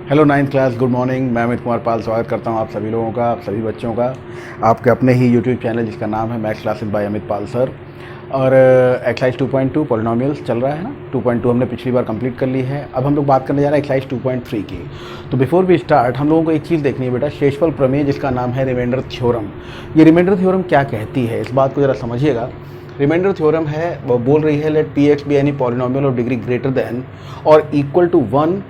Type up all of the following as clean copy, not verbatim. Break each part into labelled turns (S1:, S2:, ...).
S1: Hello ninth class, good morning. मैं अमित कुमार पाल स्वागत करता हूं आप सभी लोगों का, आप सभी बच्चों का, आपके अपने ही यूट्यूब चैनल जिसका नाम है मैथ्स क्लासेस बाय अमित पाल सर। और एक्सरसाइज 2.2 पॉलिनोमियल्स चल रहा है ना। 2.2 हमने पिछली बार कंप्लीट कर ली है। अब हम लोग बात करने जा रहे हैं एक्सरसाइज 2.3 की। तो बिफोर वी स्टार्ट हम लोगों को एक चीज़ देखनी है बेटा, शेषफल प्रमेय जिसका नाम है रिमाइंडर थ्योरम। ये रिमाइंडर थ्योरम क्या कहती है, इस बात को ज़रा समझिएगा। रिमाइंडर थ्योरम है वो बोल रही है let P X be any polynomial of degree greater than और equal to 1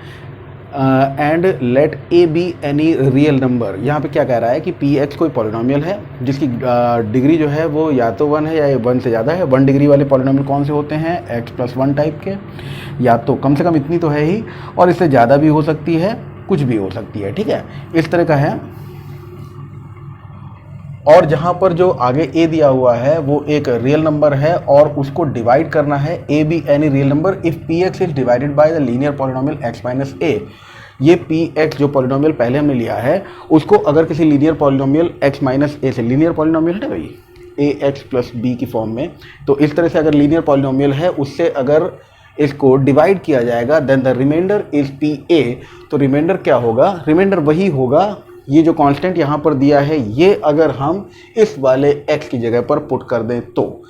S1: and let A be any real number. यहाँ पे क्या कह रहा है कि पी एक्स कोई पॉलिनोमियल है जिसकी डिग्री जो है वो या तो 1 है या 1 से ज़्यादा है। 1 डिग्री वाले पॉलिनोमियल कौन से होते हैं? x+1 टाइप के, या तो कम से कम इतनी तो है ही, और इससे ज़्यादा भी हो सकती है, कुछ भी हो सकती है, ठीक है, इस तरह का है। और जहाँ पर जो आगे ए दिया हुआ है वो एक रियल नंबर है और उसको डिवाइड करना है A be any real number if P X is divided by the linear polynomial X minus A. ये पी एक्स जो पॉलिनोमियल पहले हमने लिया है उसको अगर किसी लीनियर पॉलिनोमियल एक्स माइनस ए से, लीनियर पॉलिनोमियल है भाई ए एक्स प्लस बी की फॉर्म में, तो इस तरह से अगर लीनियर पॉलिनोमियल है उससे अगर इसको डिवाइड किया जाएगा then the remainder is P A. तो रिमाइंडर क्या होगा? रिमाइंडर वही होगा, ये जो कांस्टेंट यहाँ पर दिया है ये अगर हम इस वाले x की जगह पर पुट कर दें तो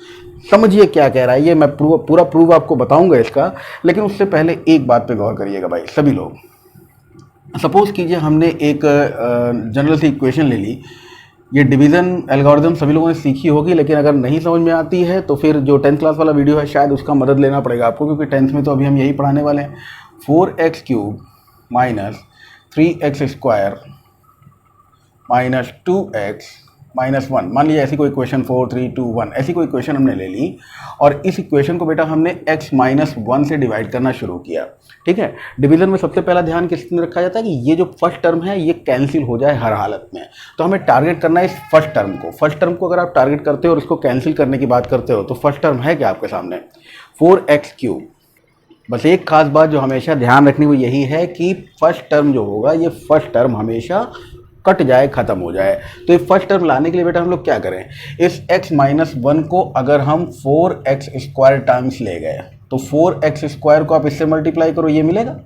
S1: समझिए क्या कह रहा है। ये मैं पूरा प्रूव आपको बताऊंगा इसका, लेकिन उससे पहले एक बात पे गौर करिएगा भाई सभी लोग। सपोज कीजिए हमने एक जनरल सी इक्वेशन ले ली। ये डिवीज़न एल्गोरिथम सभी लोगों ने सीखी होगी, लेकिन अगर नहीं समझ में आती है तो फिर जो 10th क्लास वाला वीडियो है शायद उसका मदद लेना पड़ेगा आपको, क्योंकि 10th में तो अभी हम यही पढ़ाने वाले हैं। 4x³ minus 3x² minus 2x minus 1, मान लीजिए ऐसी कोई इक्वेशन 4 3 2 1 ऐसी कोई इक्वेशन हमने ले ली और इस इक्वेशन को बेटा हमने x माइनस 1 से डिवाइड करना शुरू किया, ठीक है। डिवीजन में सबसे पहला ध्यान किस में रखा जाता है कि ये जो फर्स्ट टर्म है ये कैंसिल हो जाए हर हालत में। तो हमें टारगेट करना है इस फर्स्ट टर्म को। फर्स्ट टर्म को अगर आप टारगेट करते हो और इसको कैंसिल करने की बात करते हो तो फर्स्ट टर्म है क्या आपके सामने? 4x³। बस एक खास बात जो हमेशा ध्यान रखनी वो यही है कि फर्स्ट टर्म जो होगा ये फर्स्ट टर्म हमेशा कट जाए, खत्म हो जाए। तो ये फर्स्ट टर्म लाने के लिए बेटा हम लोग क्या करें, इस x माइनस 1 को अगर हम 4x² टाइम्स ले गए तो 4x² को आप इससे मल्टीप्लाई करो, ये मिलेगा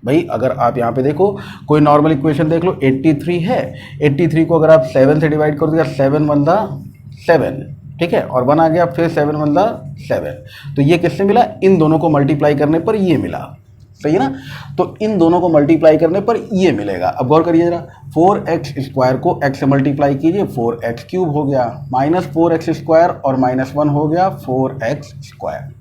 S1: भाई। अगर आप यहाँ पे देखो कोई नॉर्मल इक्वेशन देख लो, 83 है, 83 को अगर आप 7 से डिवाइड कर दो, 7 1 7, ठीक है, और 1 आ गया, फिर 7 1 7। तो ये किससे मिला? इन दोनों को मल्टीप्लाई करने पर ये मिला, सही है ना। तो इन दोनों को मल्टीप्लाई करने पर ये मिलेगा। अब गौर करिए जरा, 4x² को x से मल्टीप्लाई कीजिए, 4x³ हो गया, माइनस 4x² और माइनस 1 हो गया 4x²।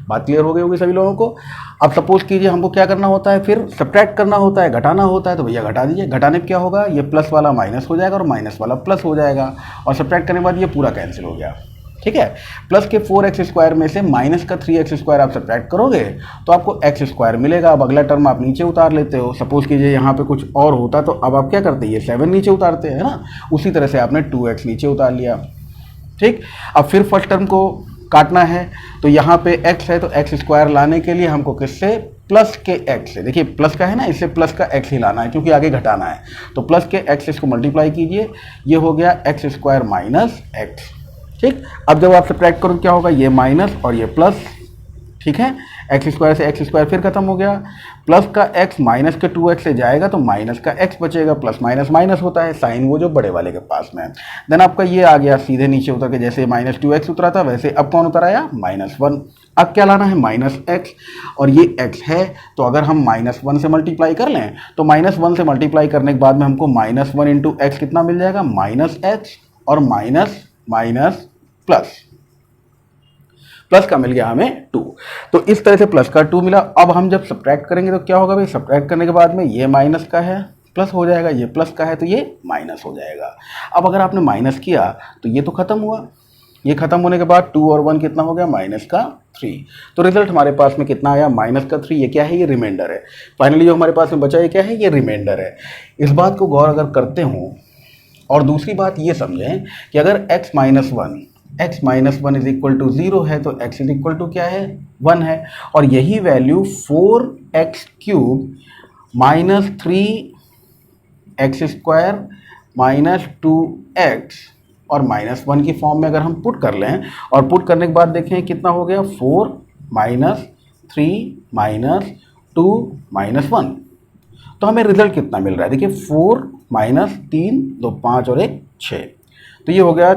S1: बात क्लियर हो गई होगी सभी लोगों को। अब सपोज कीजिए हमको क्या करना होता है, फिर सब्ट्रैक्ट करना होता है, घटाना होता है, तो भैया घटा दीजिए। घटाने पर क्या होगा, ये प्लस वाला माइनस हो जाएगा और माइनस वाला प्लस हो जाएगा, और सब्ट्रैक्ट करने के बाद ये पूरा कैंसिल हो गया, ठीक है। प्लस के 4x² में से माइनस का 3x² आप सब्ट्रैक्ट करोगे तो आपको x² मिलेगा। अब अगला टर्म आप नीचे उतार लेते हो। सपोज कीजिए यहाँ पे कुछ और होता तो अब आप क्या करते, ये 7 नीचे उतारते हैं ना, उसी तरह से आपने 2x नीचे उतार लिया, ठीक। अब फिर फर्स्ट टर्म को काटना है तो यहाँ पे x है तो x² लाने के लिए हमको किससे, प्लस के x से, देखिए प्लस का है ना, इससे प्लस का x ही लाना है क्योंकि आगे घटाना है। तो प्लस के x इसको मल्टीप्लाई कीजिए, ये हो गया x² माइनस x, ठीक। अब जब आप सब्ट्रैक्ट करो क्या होगा, ये माइनस और ये प्लस, ठीक है। x² से x² फिर खत्म हो गया, प्लस का x माइनस के 2x से जाएगा तो माइनस का x बचेगा, प्लस माइनस माइनस होता है, साइन वो जो बड़े वाले के पास में है। देन आपका ये आ गया सीधे नीचे उतर के, जैसे माइनस 2x उतरा था वैसे अब कौन उतर आया, -1। अब क्या लाना है, माइनस x, और ये x है तो अगर हम -1 से मल्टीप्लाई कर लें तो -1 से मल्टीप्लाई करने के बाद में हमको -1 इंटू x कितना मिल जाएगा, -x, और माइनस माइनस प्लस, प्लस का मिल गया हमें 2। तो इस तरह से प्लस का 2 मिला। अब हम जब सब्ट्रैक्ट करेंगे तो क्या होगा भाई, सब्ट्रैक्ट करने के बाद में ये माइनस का है प्लस हो जाएगा, ये प्लस का है तो ये माइनस हो जाएगा। अब अगर आपने माइनस किया तो ये तो खत्म हुआ, ये खत्म होने के बाद 2 और 1 कितना हो गया, -3। तो रिजल्ट हमारे पास में कितना आया, -3। ये क्या है, ये रिमाइंडर है। फाइनली जो हमारे पास में बचा ये क्या है, ये रिमाइंडर है। इस बात को गौर अगर करते हो, और दूसरी बात ये समझें कि अगर x minus 1 is equal to 0 है तो x इज इक्वल टू क्या है, 1 है। और यही value 4x³ minus 3x² minus 2x और -1 की फॉर्म में अगर हम पुट कर लें, और पुट करने के बाद देखें कितना हो गया, 4 - 3 - 2 - 1। तो हमें रिजल्ट कितना मिल रहा है, देखिए 4 माइनस 3 2 5 और 1 6। तो ये हो गया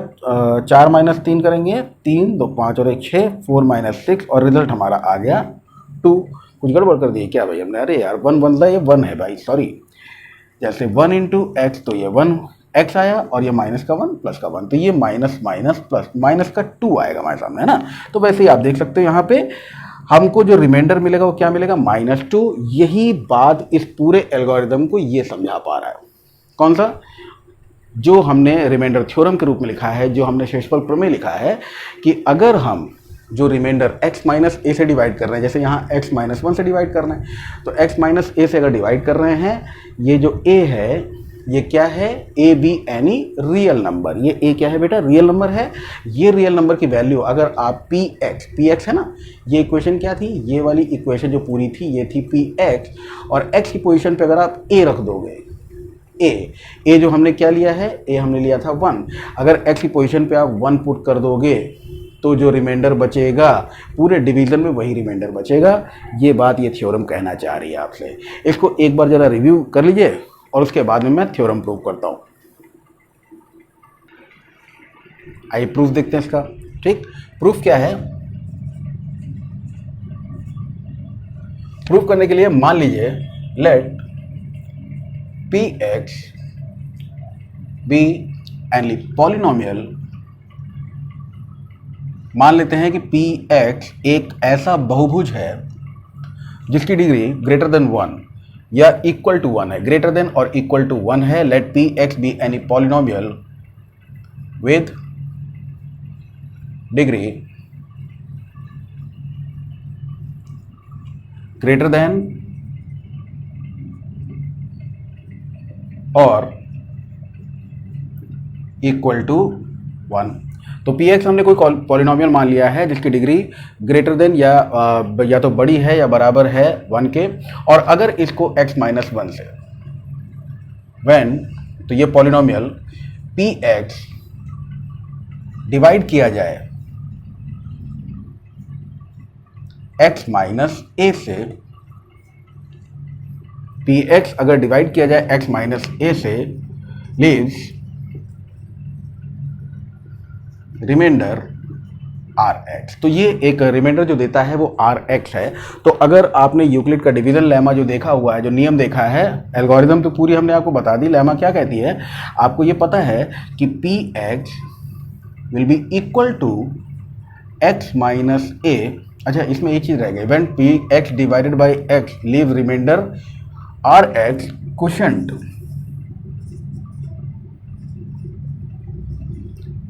S1: 4 माइनस 3 करेंगे 3 2 5 और 1 6, 4 माइनस 6 और रिजल्ट हमारा आ गया 2। कुछ गड़बड़ कर दिए क्या भाई हमने, अरे यार 1 बनता है, ये 1 है भाई, सॉरी। जैसे 1 इंटू एक्स, तो ये 1 एक्स आया और ये माइनस का 1 प्लस का 1, तो ये माइनस माइनस प्लस माइनस का 2 आएगा हमारे सामने, है ना। तो वैसे ही आप देख सकते हो यहाँ पे हमको जो रिमाइंडर मिलेगा वो क्या मिलेगा, -2। यही बात इस पूरे एल्गोरिदम को ये समझा पा रहा है। कौन सा, जो हमने रिमाइंडर थ्योरम के रूप में लिखा है, जो हमने शेषफल प्रमेय लिखा है कि अगर हम जो रिमाइंडर x माइनस ए से डिवाइड कर रहे हैं, जैसे यहाँ x माइनस 1 से डिवाइड कर रहे हैं, तो x माइनस ए से अगर डिवाइड कर रहे हैं, ये जो a है ये क्या है, A be any real number. ये a क्या है बेटा, रियल नंबर है। ये रियल नंबर की वैल्यू अगर आप px है ना, ये इक्वेशन क्या थी, ये वाली इक्वेशन जो पूरी थी ये थी px, और x की पोजीशन पे अगर आप a रख दोगे, a जो हमने क्या लिया है, a हमने लिया था 1, अगर x की पोजीशन पे आप 1 पुट कर दोगे तो जो रिमाइंडर बचेगा पूरे डिवीजन में वही रिमाइंडर बचेगा। ये बात ये थ्योरम कहना चाह रही है आपसे। इसको एक बार जरा रिव्यू कर लीजिए और उसके बाद में मैं थ्योरम प्रूव करता हूँ। आइए प्रूफ देखते हैं इसका। ठीक, प्रूफ क्या है, प्रूफ करने के लिए मान लीजिए let px be any polynomial. मान लेते हैं कि px एक ऐसा बहुभुज है जिसकी डिग्री ग्रेटर देन 1 या इक्वल टू 1 है, ग्रेटर देन और इक्वल टू 1 है। Let px be any polynomial with degree greater than और इक्वल टू 1। तो px हमने कोई पॉलिनोमियल मान लिया है जिसकी डिग्री ग्रेटर देन या तो बड़ी है या बराबर है 1 के, और अगर इसको x माइनस 1 से व्हेन, तो ये पॉलिनोमियल px डिवाइड किया जाए x माइनस a से, px अगर डिवाइड किया जाए x माइनस a से लीव्स रिमाइंडर Rx। तो ये एक रिमाइंडर जो देता है वो Rx है। तो अगर आपने यूक्लिड का डिवीजन लेमा जो देखा हुआ है, जो नियम देखा है, एल्गोरिदम तो पूरी हमने आपको बता दी, लेमा क्या कहती है आपको ये पता है कि px will be equal to x minus a। अच्छा, इसमें एक चीज रह गई, when px divided by x leave remainder Rx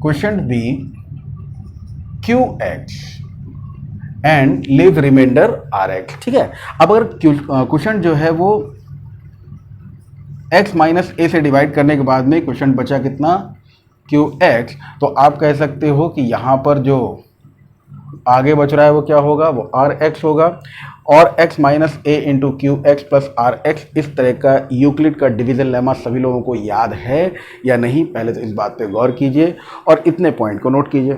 S1: question be qx and leave remainder Rx। ठीक है, अब अगर क्वेश्चन जो है वो x माइनस a से डिवाइड करने के बाद में क्वेश्चन बचा कितना, qx, तो आप कह सकते हो कि यहां पर जो आगे बच रहा है वो क्या होगा, वो Rx होगा, और x minus a into Q X plus Rx। इस तरह का यूक्लिड का डिवीजन लेमा सभी लोगों को याद है या नहीं, पहले तो इस बात पे गौर कीजिए और इतने पॉइंट को नोट कीजिए।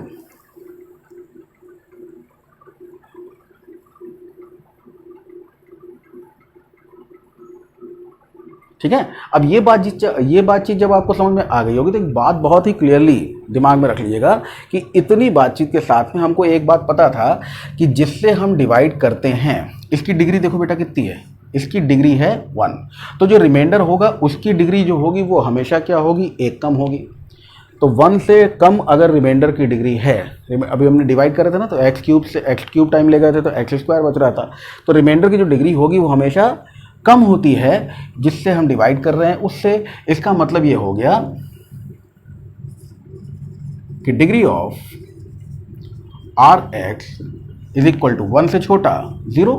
S1: ठीक है, अब ये बातचीत जब आपको समझ में आ गई होगी तो एक बात बहुत ही क्लियरली दिमाग में रख लीजिएगा कि इतनी बातचीत के साथ में हमको एक बात पता था कि जिससे हम डिवाइड करते हैं, इसकी डिग्री देखो बेटा कितनी है, इसकी डिग्री है 1। तो जो रिमाइंडर होगा उसकी डिग्री जो होगी वो हमेशा क्या होगी, 1 कम होगी। तो 1 से कम अगर रिमाइंडर की डिग्री है, अभी हमने डिवाइड कर रहे थे ना, तो एक्स क्यूब से एक्स क्यूब टाइम ले गए थे तो एक्स स्क्वायर बच रहा था। तो रिमाइंडर की जो डिग्री होगी वो हमेशा कम होती है जिससे हम डिवाइड कर रहे हैं उससे। इसका मतलब ये हो गया कि degree of Rx is equal to 1 से छोटा 0,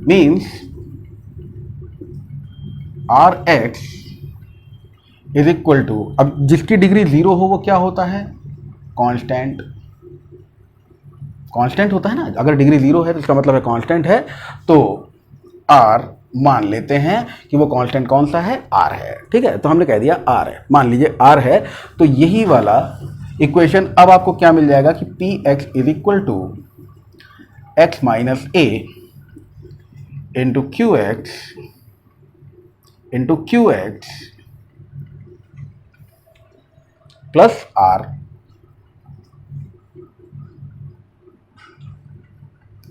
S1: means Rx is equal to, अब जिसकी डिग्री 0 हो वो क्या होता है, कांस्टेंट। कांस्टेंट होता है ना, अगर डिग्री 0 है तो इसका मतलब है कांस्टेंट है। तो R मान लेते हैं कि वो कांस्टेंट कौन सा है, R है। ठीक है, तो हमने कह दिया R है, मान लीजिए R है। तो यही वाला इक्वेशन अब आपको क्या मिल जाएगा कि px is equal to x minus a into Q X into Q X plus R.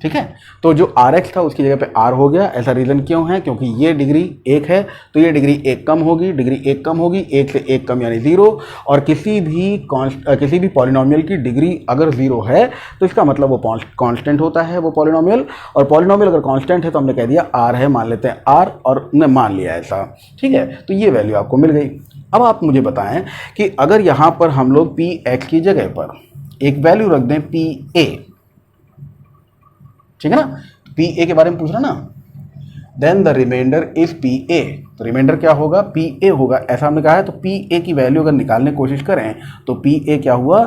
S1: ठीक है, तो जो आर एक्स था उसकी जगह पे आर हो गया। ऐसा रीज़न क्यों है? क्योंकि ये डिग्री एक है तो ये डिग्री एक कम होगी, डिग्री एक कम होगी, एक से एक कम यानी ज़ीरो। और किसी भी पॉलिनॉमियल की डिग्री अगर ज़ीरो है तो इसका मतलब वो कांस्टेंट होता है वो पॉलिनॉमियल। और पॉलिनॉमियल अगर कांस्टेंट है तो हमने कह दिया आर है, मान लेते हैं आर, और ने मान लिया ऐसा। ठीक है, तो ये वैल्यू आपको मिल गई। अब आप मुझे बताएं कि अगर यहाँ पर हम लोग पी एक्स की जगह पर एक वैल्यू रख दें पी ए, ठीक है ना, पी ए के बारे में पूछ रहा ना, then the remainder is P A. तो रिमाइंडर क्या होगा? पी ए होगा, ऐसा हमने कहा है। तो पी ए की वैल्यू अगर निकालने की कोशिश करें तो पी ए क्या हुआ?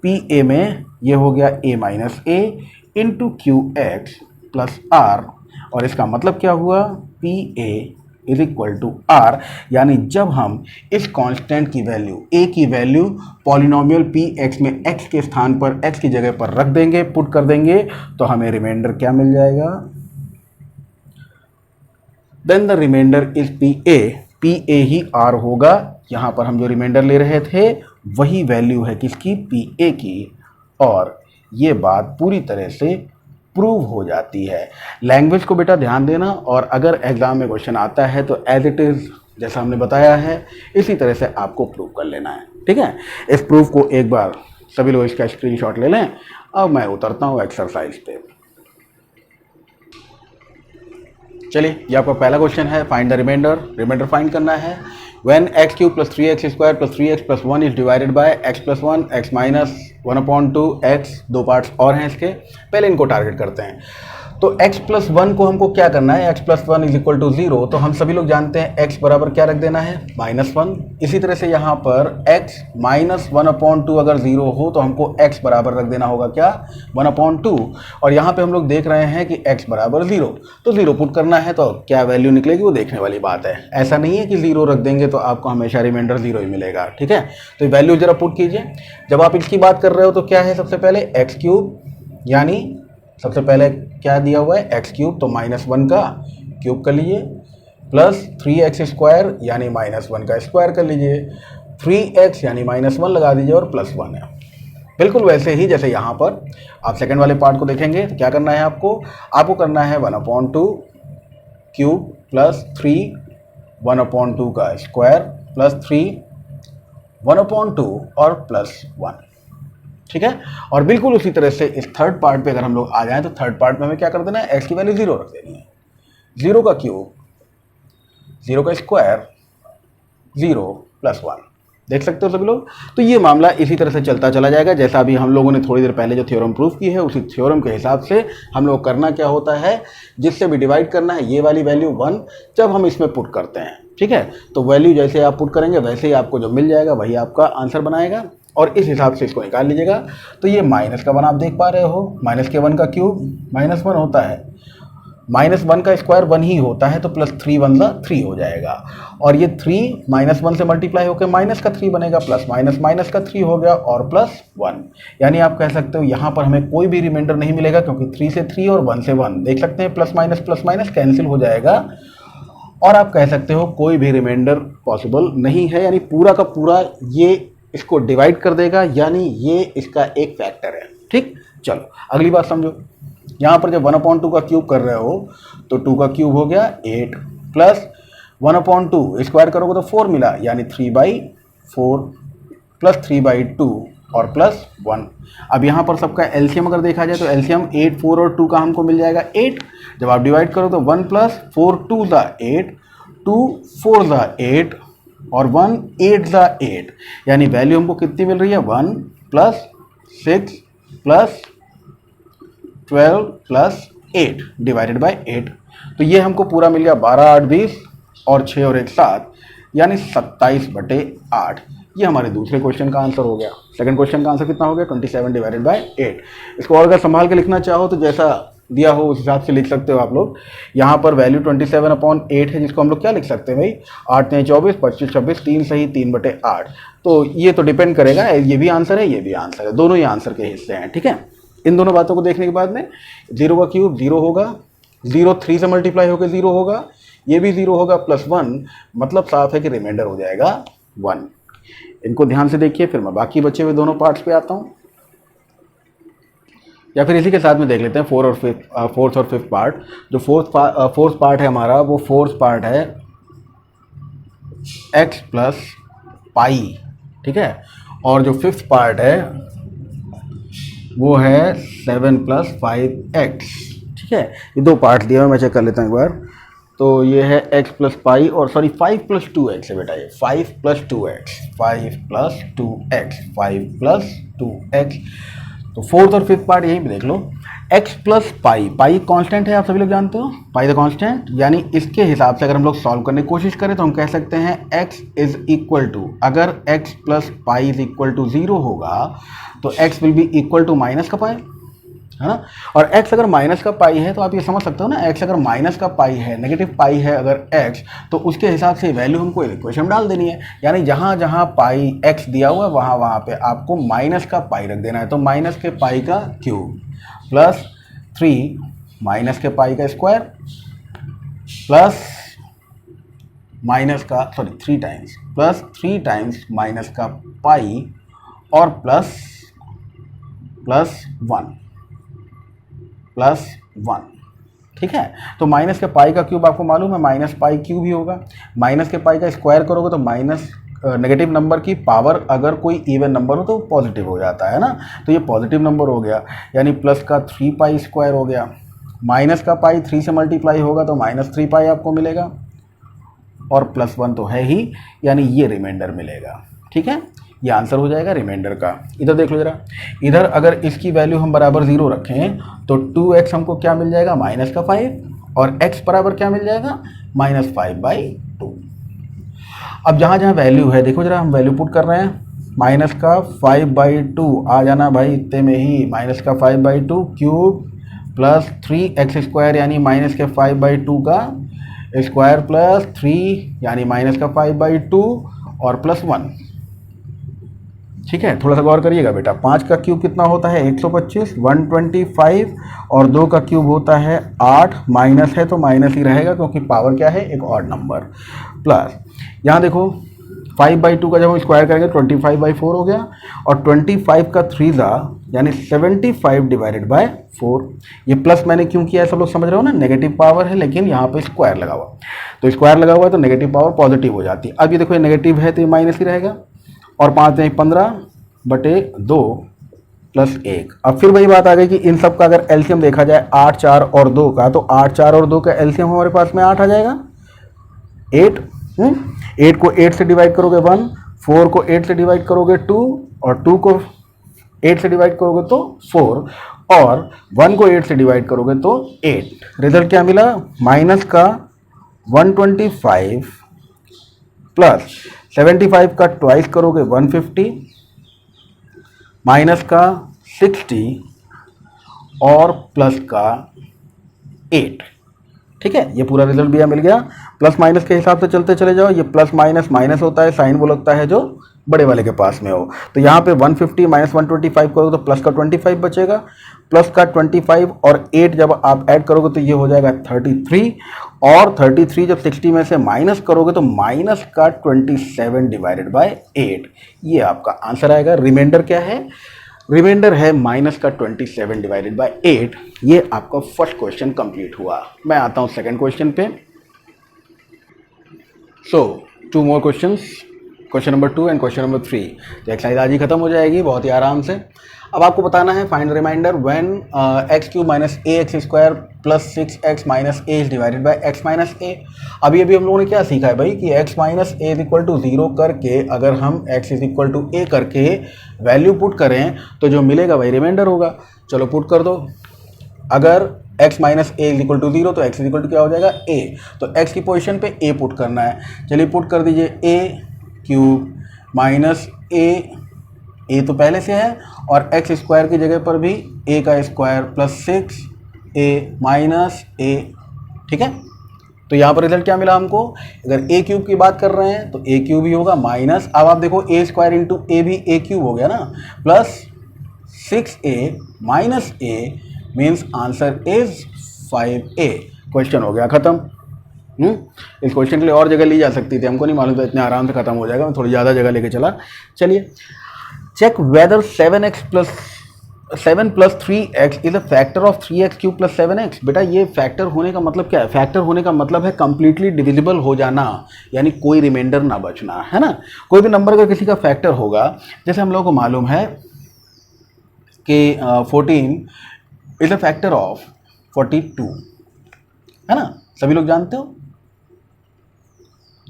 S1: पी ए में ये हो गया A minus A into Q X plus R. और इसका मतलब क्या हुआ? P A is equal to R. यानी जब हम इस कांस्टेंट की वैल्यू ए की वैल्यू पॉलिनॉमियल पी एक्स में एक्स के स्थान पर एक्स की जगह पर रख देंगे, पुट कर देंगे, तो हमें रिमाइंडर क्या मिल जाएगा? Then the remainder is P A. P A ही आर होगा। यहां पर हम जो रिमाइंडर ले रहे थे वही वैल्यू है किसकी? पी ए की। और ये बात पूरी तरह से प्रूव हो जाती है। लैंग्वेज को बेटा ध्यान देना, और अगर एग्जाम में क्वेश्चन आता है तो एज इट इज़ जैसा हमने बताया है इसी तरह से आपको प्रूव कर लेना है। ठीक है, इस प्रूफ को एक बार सभी लोग इसका स्क्रीनशॉट ले लें। अब मैं उतरता हूँ एक्सरसाइज पे। चलिए, ये आपका पहला क्वेश्चन है, find the remainder. Remainder find करना है। When X cube plus 3x square plus 3x plus 1 is divided by x plus 1 x minus 1/2 x। दो पार्ट्स और हैं इसके, पहले इनको टारगेट करते हैं। तो x प्लस 1 को हमको क्या करना है? x plus 1 is equal to 0। तो हम सभी लोग जानते हैं x बराबर क्या रख देना है? -1। इसी तरह से यहाँ पर x माइनस 1/2 अगर 0 हो तो हमको x बराबर रख देना होगा क्या? 1/2। और यहाँ पे हम लोग देख रहे हैं कि x बराबर 0, तो 0 पुट करना है, तो क्या वैल्यू निकलेगी वो देखने वाली बात है। ऐसा नहीं है कि 0 रख देंगे तो आपको हमेशा रिमाइंडर 0 ही मिलेगा। ठीक है, तो वैल्यू जरा पुट कीजिए। जब आप इसकी बात कर रहे हो तो क्या है? सबसे पहले एक्स क्यूब, यानी सबसे पहले क्या दिया हुआ है? एक्स क्यूब, तो -1 का क्यूब कर लीजिए, प्लस 3x स्क्वायर यानी -1 का स्क्वायर कर लीजिए, 3x यानी -1 लगा दीजिए और प्लस 1 है। बिल्कुल वैसे ही जैसे यहाँ पर आप सेकंड वाले पार्ट को देखेंगे तो क्या करना है आपको करना है 1/2 क्यूब प्लस 3 1/2 का स्क्वायर प्लस 3 1/2 और प्लस 1। ठीक है, और बिल्कुल उसी तरह से इस थर्ड पार्ट पे अगर हम लोग आ जाएं तो थर्ड पार्ट में हमें क्या कर देना है? x की वैल्यू 0 रख देनी है। 0 का क्यूब, 0 का स्क्वायर, 0 प्लस 1। देख सकते हो सभी लोग। तो ये मामला इसी तरह से चलता चला जाएगा, जैसा अभी हम लोगों ने थोड़ी देर पहले जो थ्योरम प्रूफ की है उसी थ्योरम के हिसाब से हम लोग करना क्या होता है, जिससे भी डिवाइड करना है ये वाली वैल्यू 1 जब हम इसमें पुट करते हैं। ठीक है, तो वैल्यू जैसे आप पुट करेंगे वैसे ही आपको जो मिल जाएगा वही आपका आंसर बनाएगा, और इस हिसाब से इसको निकाल लीजिएगा। तो ये माइनस का 1 आप देख पा रहे हो, माइनस के 1 का क्यूब -1 होता है, -1 का स्क्वायर 1 ही होता है, तो प्लस 3 1 3 हो जाएगा। और ये 3 -1 से मल्टीप्लाई होकर माइनस का 3 बनेगा, प्लस माइनस का 3 हो गया और प्लस 1। यानी आप कह सकते हो यहाँ पर हमें कोई भी रिमाइंडर नहीं मिलेगा, क्योंकि 3 से 3 और 1 से 1 देख सकते हैं, प्लस माइनस कैंसिल हो जाएगा। और आप कह सकते हो कोई भी रिमाइंडर पॉसिबल नहीं है, यानी पूरा का पूरा ये इसको डिवाइड कर देगा, यानी ये इसका एक फैक्टर है। ठीक, चलो अगली बात समझो। यहाँ पर जब 1/2 का क्यूब कर रहे हो तो 2 का क्यूब हो गया 8, प्लस 1/2 स्क्वायर करोगे तो 4 मिला, यानी 3/4 प्लस 3/2 और प्लस 1। अब यहाँ पर सबका एलसीएम अगर देखा जाए तो एलसीएम 8 4 और 2 का हमको मिल जाएगा 8। जब आप डिवाइड करो तो 1 प्लस 4 2 ज़ा 8, 2 4 ज़ा 8 और 1 8 ज़ा 8, यानी वैल्यू हमको कितनी मिल रही है? 1 plus 6 plus 12 plus 8 divided by 8। तो ये हमको पूरा मिल गया 12 8 20 और 6 और 1 7, यानी 27/8। ये हमारे दूसरे क्वेश्चन का आंसर हो गया। सेकंड क्वेश्चन का आंसर कितना हो गया? 27 डिवाइडेड बाय 8। इसको और अगर संभाल के लिखना चाहो तो जैसा दिया हो उस हिसाब से लिख सकते हो आप लोग। यहाँ पर वैल्यू 27/8 है, जिसको हम लोग क्या लिख सकते हैं भाई? 8 3 24 25 26 3 सही 3/8। तो ये तो डिपेंड करेगा, ये भी आंसर है ये भी आंसर है, दोनों ही आंसर के हिस्से हैं। ठीक है, इन दोनों बातों को देखने के बाद में 0 का क्यूब 0 होगा, 0 3 से मल्टीप्लाई होकर 0 होगा, ये भी 0 होगा +1, मतलब साफ है कि रिमाइंडर हो जाएगा 1। इनको ध्यान से देखिए, फिर मैं बाकी बचे हुए दोनों पार्ट्स पे आता हूँ, या फिर इसी के साथ में देख लेते हैं फोर्थ और फिफ्थ पार्ट। जो फोर्थ पार्ट है हमारा, वो फोर्थ पार्ट है x प्लस पाई, ठीक है। और जो फिफ्थ पार्ट है वो है 7 + 5x, ठीक है। ये दो पार्ट दिया हुआ, मैं चेक कर लेता हूँ एक बार। तो ये है x प्लस पाई, और सॉरी 5 + 2x है बेटा, ये 5 + 2x, 5 + 2x, 5 + 2x। तो फोर्थ और फिफ्थ पार्ट यही भी देख लो। x प्लस पाई, पाई कांस्टेंट है, आप सभी लोग जानते हो, पाई द कांस्टेंट, यानी इसके हिसाब से अगर हम लोग सॉल्व करने की कोशिश करें तो हम कह सकते हैं x = अगर x प्लस पाई = 0 होगा तो x will be equal to minus का पाई, है ना। और x अगर माइनस का पाई है तो आप ये समझ सकते हो ना, x अगर माइनस का पाई है, नेगेटिव पाई है अगर x, तो उसके हिसाब से वैल्यू हमको इक्वेशन में डाल देनी है। यानी जहाँ जहाँ पाई x दिया हुआ है वहाँ वहाँ पे आपको माइनस का पाई रख देना है। तो माइनस के पाई का क्यूब प्लस 3 माइनस के पाई का स्क्वायर प्लस माइनस का 3 टाइम्स प्लस 3 टाइम्स माइनस का पाई और प्लस 1, ठीक है। तो माइनस के पाई का क्यूब आपको मालूम है माइनस पाई क्यूब ही होगा। माइनस के पाई का स्क्वायर करोगे तो माइनस नेगेटिव नंबर की पावर अगर कोई इवन नंबर हो तो पॉजिटिव हो जाता है ना, तो ये पॉजिटिव नंबर हो गया, यानी प्लस का 3 पाई स्क्वायर हो गया। माइनस का पाई 3 से मल्टीप्लाई होगा तो -3 पाई आपको मिलेगा, और +1 तो है ही, यानी ये रिमाइंडर मिलेगा, ठीक है। ये आंसर हो जाएगा रिमाइंडर का। इधर देख लो जरा, इधर अगर इसकी वैल्यू हम बराबर 0 रखें तो 2x हमको क्या मिल जाएगा, -5, और x बराबर क्या मिल जाएगा, -5/2। अब जहाँ जहाँ वैल्यू है देखो जरा, हम वैल्यू पुट कर रहे हैं, -5/2 आ जाना भाई, इतने में ही -5/2 क्यूब प्लस 3x² यानी -5/2 का स्क्वायर प्लस 3 यानी -5/2 और +1, ठीक है। थोड़ा सा गौर करिएगा बेटा, 5 का क्यूब कितना होता है 125, 125, और 2 का क्यूब होता है 8, माइनस है तो माइनस ही रहेगा क्योंकि पावर क्या है, एक ऑड नंबर, प्लस यहाँ देखो 5/2 का जब हम स्क्वायर करेंगे 25/4 हो गया, और 25 का 3 यानी 75/4। ये प्लस मैंने क्यों किया है सब लोग समझ रहे हो ना, नेगेटिव पावर है लेकिन यहाँ पे स्क्वायर लगा हुआ, तो स्क्वायर लगा हुआ है तो नेगेटिव पावर पॉजिटिव हो जाती है। अब ये देखो ये नेगेटिव है तो ये माइनस ही रहेगा, और 5 में 15/2 + 1। अब फिर वही बात आ गई कि इन सब का अगर एलसीएम देखा जाए 8, 4 और 2 का, तो 8, 4 और 2 का एलसीएम हमारे पास में 8 आ जाएगा, 8। 8 को 8 से डिवाइड करोगे 1, 4 को 8 से डिवाइड करोगे 2, और 2 को 8 से डिवाइड करोगे तो 4, और 1 को 8 से डिवाइड करोगे तो 8। रिजल्ट क्या मिला, माइनस का 125 प्लस 75 का ट्वाइस करोगे 150, माइनस का 60 और प्लस का 8, ठीक है। ये पूरा रिजल्ट भी मिल गया। प्लस माइनस के हिसाब से चलते चले जाओ, ये प्लस माइनस माइनस होता है, साइन वो लगता है जो बड़े वाले के पास में हो। तो यहाँ पे 150 माइनस 125 करोगे तो प्लस का 25 बचेगा, प्लस का 25 और 8 जब आप ऐड करोगे तो ये हो जाएगा 33, और 33 जब 60 में से माइनस करोगे तो माइनस का 27/8। ये आपका आंसर आएगा। रिमाइंडर क्या है, रिमाइंडर है माइनस का 27/8। ये आपका फर्स्ट क्वेश्चन कंप्लीट हुआ। मैं आता हूँ सेकंड क्वेश्चन पे। सो 2 more questions, question number 2 and question number 3। तो एक्सरसाइज आज ही खत्म हो जाएगी बहुत ही आराम से। अब आपको बताना है find remainder when x³ - ax² + 6x - a is divided by x - a। अभी हम लोगों ने क्या सीखा है भाई कि x - a = 0 करके अगर हम x = a करके वैल्यू पुट करें तो जो मिलेगा वही रिमाइंडर होगा। चलो पुट कर दो। अगर x - a = 0 तो x क्या हो जाएगा a, तो x की पोजीशन पे a पुट करना है। चलिए पुट कर दीजिए, a³ - a तो पहले से है, और x² की जगह पर भी a का स्क्वायर प्लस 6a - a, ठीक है। तो यहाँ पर रिजल्ट क्या मिला हमको, अगर a³ की बात कर रहे हैं तो a³ ही होगा माइनस, अब आप देखो a² × a भी a³ हो गया ना, plus 6a - a means answer is 5a। Question हो गया खत्म। इस क्वेश्चन के लिए और जगह ली जा सकती थी, हमको नहीं मालूम था इतने आराम से खत्म हो जाएगा, मैं थोड़ी ज़्यादा जगह लेके चला। चलिए, check whether 7 plus 3x is a factor of 3x cube plus 7x। बेटा ये फैक्टर होने का मतलब क्या है? फैक्टर होने का मतलब है कंप्लीटली डिविजिबल हो जाना, यानी कोई रिमाइंडर ना बचना, है ना। कोई भी नंबर अगर किसी का फैक्टर होगा, जैसे हम लोगों को मालूम है कि 14 इज अ फैक्टर ऑफ 42, है ना, सभी लोग जानते हो।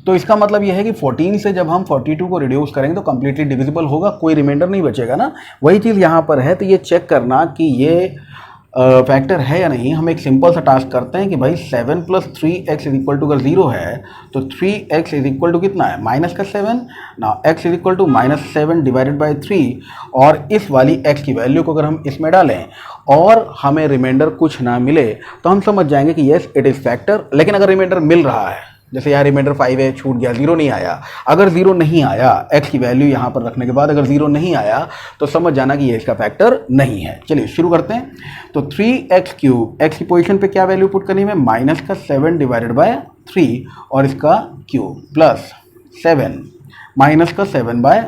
S1: तो इसका मतलब यह है कि 14 से जब हम 42 को रिड्यूस करेंगे तो कंप्लीटली डिविजिबल होगा, कोई रिमाइंडर नहीं बचेगा ना। वही चीज़ यहाँ पर है। तो ये चेक करना कि ये फैक्टर है या नहीं, हम एक सिंपल सा टास्क करते हैं कि भाई 7 plus 3x is equal to अगर 0 है तो 3x इज इक्वल टू कितना है? माइनस का 7 ना, x is equal to -7 divided by 3, और इस वाली x की वैल्यू को अगर हम इसमें डालें और हमें रिमाइंडर कुछ ना मिले तो हम समझ जाएंगे कि येस इट इज़ फैक्टर। लेकिन अगर रिमाइंडर मिल रहा है, जैसे यहाँ रिमाइंडर 5 है, छूट गया, 0 नहीं आया, अगर 0 नहीं आया, x की वैल्यू यहाँ पर रखने के बाद अगर 0 नहीं आया तो समझ जाना कि ये इसका फैक्टर नहीं है। चलिए शुरू करते हैं। तो 3x क्यूब, x की पोजीशन पे क्या वैल्यू पुट करनी है? माइनस का 7 डिवाइडेड बाय 3 और इसका क्यूब प्लस 7 माइनस का 7 बाय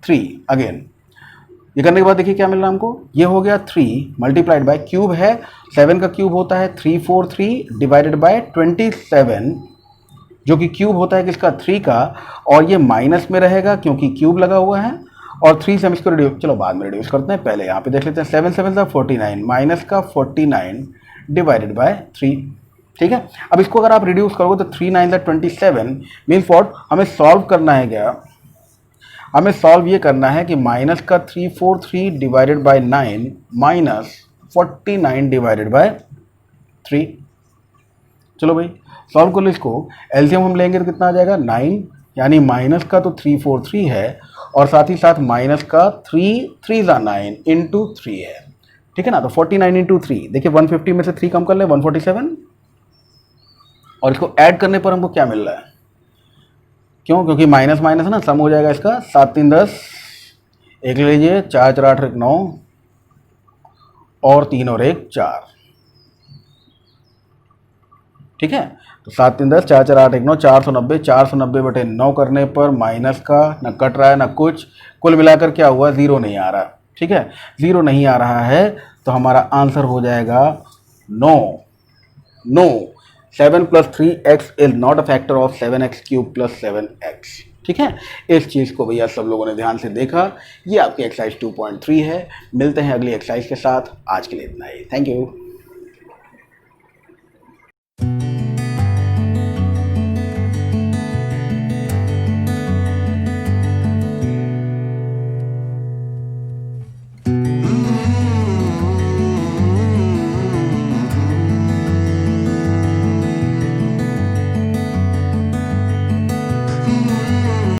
S1: 3 अगेन। ये करने के बाद देखिए क्या मिल रहा है हमको, ये हो गया 3 मल्टीप्लाइड बाय क्यूब है, 7 का क्यूब होता है 343 डिवाइडेड बाय 27, जो कि क्यूब होता है किसका? 3 का, और ये माइनस में रहेगा क्योंकि क्यूब लगा हुआ है, और 3 से हम इसको रिड्यूस, चलो बाद में रिड्यूस करते हैं, पहले यहाँ पे देख लेते हैं। 7 7 49 माइनस का 49 डिवाइडेड बाय 3, ठीक है। अब इसको अगर आप रिड्यूस करोगे तो 3 9 27 मीन्स व्हाट, हमें सॉल्व करना है क्या? हमें सॉल्व ये करना है कि माइनस का 343 divided by 9 minus 49 divided by 3। चलो भाई सॉल्व कर लो इसको। एलसीएम हम लेंगे तो कितना आ जाएगा? 9, यानी माइनस का तो 343 है और साथ ही साथ माइनस का 3 3 9 इंटू 3 है, ठीक है ना। तो 49 इंटू 3, देखिए 150 में से 3 कम कर ले 147, और इसको ऐड करने पर हमको क्या मिल रहा है? क्यों? क्योंकि माइनस माइनस है ना, सम हो जाएगा इसका। 7 3 10, एक ले लीजिए, 4 4 8 1 9 और 3 और 1 4, ठीक है। तो 7 3 10, 4 4 8 1 9, 490, 490 बटे 9 करने पर माइनस का न कट रहा है ना कुछ, कुल मिलाकर क्या हुआ? 0 नहीं आ रहा, ठीक है। 0 नहीं आ रहा है तो हमारा आंसर हो जाएगा no. No, 7 plus 3x is not a factor of 7x cube plus 7x, ठीक है। इस चीज़ को भैया सब लोगों ने ध्यान से देखा। ये आपकी एक्सरसाइज 2.3 है। मिलते हैं अगली एक्सरसाइज के साथ, आज के लिए इतना ही। Thank you.